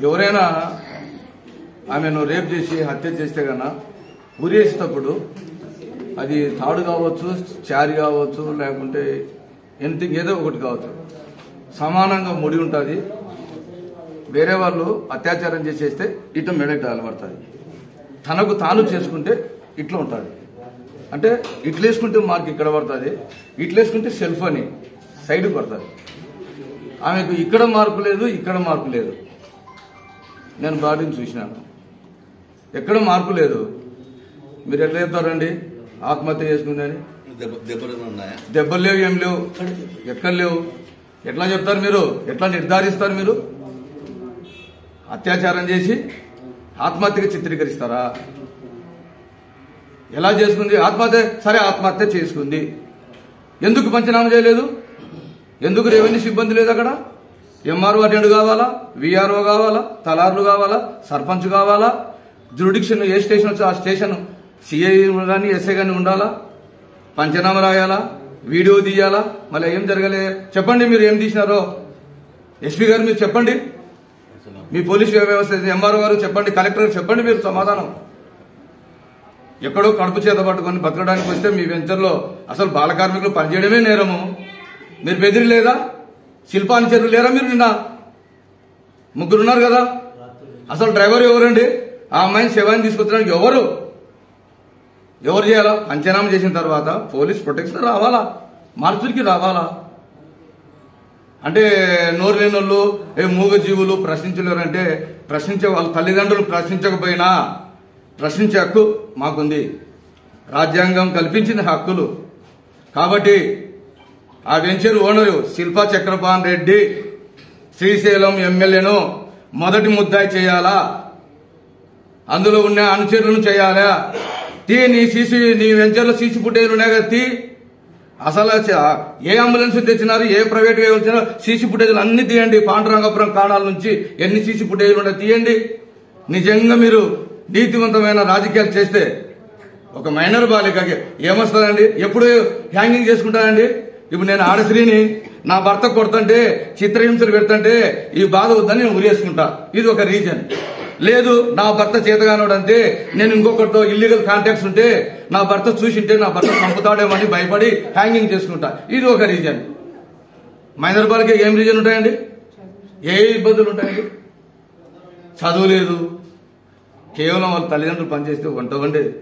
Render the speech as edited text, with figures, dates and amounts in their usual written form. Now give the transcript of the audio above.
ఎవరైనా ఆమెను రేప్ చేసి హత్య చేస్తే కన్నా ఉరేసేటప్పుడు అది తాడు కావచ్చు, చారి కావచ్చు, లేకుంటే ఎనిథింగ్ ఏదో ఒకటి కావచ్చు, సమానంగా ముడి ఉంటుంది. వేరే వాళ్ళు అత్యాచారం చేసేస్తే ఇటు మెడకి తగలబడుతుంది. తనకు తాను చేసుకుంటే ఇట్లా ఉంటుంది. అంటే ఇట్లా వేసుకుంటే మార్క్ ఇక్కడ పడుతుంది, ఇట్లా వేసుకుంటే సెల్ఫ్ అని సైడ్కి పడుతుంది. ఆమెకు ఇక్కడ మార్పు లేదు, ఇక్కడ మార్పు లేదు. నేను బాడీని చూసినాను, ఎక్కడ మార్పు లేదు. మీరు ఎట్లా చెప్తారండి ఆత్మహత్య చేసుకుందని? దెబ్బలు లేవు, ఏం లేవు, ఎక్కడ లేవు. ఎట్లా చెప్తారు మీరు? ఎట్లా నిర్ధారిస్తారు మీరు? అత్యాచారం చేసి ఆత్మహత్యగా చిత్రీకరిస్తారా? ఎలా చేసుకుంది ఆత్మహత్య? సరే ఆత్మహత్య చేసుకుంది, ఎందుకు పంచనామా చేయలేదు? ఎందుకు రెవెన్యూ సిబ్బంది లేదు అక్కడ? ఎంఆర్ఓ అటెండ్ కావాలా, విఆర్ఓ కావాలా, తలార్లు కావాలా, సర్పంచ్ కావాలా, జ్యుడిక్షన్ ఏ స్టేషన్ వచ్చి ఆ స్టేషన్ సిఐ కానీ ఎస్ఐ కానీ ఉండాలా, పంచనామా రాయాలా, వీడియో తీయాలా. మళ్ళీ ఏం జరగలే చెప్పండి, మీరు ఏం తీసినారో ఎస్పీ గారు మీరు చెప్పండి, మీ పోలీస్ వ్యవస్థ ఎంఆర్ఓ గారు చెప్పండి, కలెక్టర్ చెప్పండి, మీరు సమాధానం. ఎక్కడో కడుపు చేత పట్టుకొని బతకడానికి వస్తే మీ వెంచర్లో అసలు బాల కార్మికులు పనిచేయడమే నేరము. మీరు బెదిరి లేదా? శిల్పాని చెరువు లేరా మీరు? నిన్న ముగ్గురు ఉన్నారు కదా. అసలు డ్రైవర్ ఎవరండి? ఆ అమ్మాయిని శవాన్ని తీసుకొచ్చడానికి ఎవరు చేయాలా? పంచనామా చేసిన తర్వాత పోలీస్ ప్రొటెక్షన్ రావాలా, మార్చుడికి రావాలా. అంటే నోరు లేని వాళ్ళు మూగ జీవులు ప్రశ్నించలేరంటే ప్రశ్నించే వాళ్ళ తల్లిదండ్రులు ప్రశ్నించకపోయినా ప్రశ్నించే హక్కు మాకుంది. రాజ్యాంగం కల్పించిన హక్కులు. కాబట్టి ఆ వెంచర్ ఓనరు శిల్పా చక్రపాణి రెడ్డి శ్రీశైలం ఎమ్మెల్యేను మొదటి ముద్దాయి చేయాలా, అందులో ఉన్న అనుచరులను చేయాలా. నీ వెంచర్లో సీసీ ఫుటేజ్లు ఉన్నాయి కదా, అసలు ఏ అంబులెన్స్ తెచ్చినారు, ఏ ప్రైవేట్ వచ్చినా సీసీ ఫుటేజ్లు అన్ని తీయండి. పాండురంగపురం కాణాల నుంచి ఎన్ని సీసీ ఫుటేజ్లు ఉన్నాయి తీయండి. నిజంగా మీరు నీతివంతమైన రాజకీయాలు చేస్తే ఒక మైనర్ బాలికకి ఏమొస్తుందండి? ఎప్పుడు హ్యాంగింగ్ చేసుకుంటానండి? ఇప్పుడు నేను ఆడశ్రీని నా భర్త కొడుతుంటే చిత్రహింసలు పెడుతుంటే ఈ బాధ వద్దని నేను ఉరేసుకుంటా, ఇది ఒక రీజన్. లేదు నా భర్త చేతగానోడంటే నేను ఇంకొకరితో ఇల్లీగల్ కాంటాక్ట్స్ ఉంటే నా భర్త చూసింటే నా భర్త చంపుతాడేమని భయపడి హ్యాంగింగ్ చేసుకుంటా, ఇది ఒక రీజన్. మైనర్ బాలిక ఏం రీజన్ ఉంటాయండి? ఏ ఇబ్బందులు ఉంటాయండి? చదువు లేదు, కేవలం వాళ్ళ తల్లిదండ్రులు పనిచేస్తే వంట వండేది.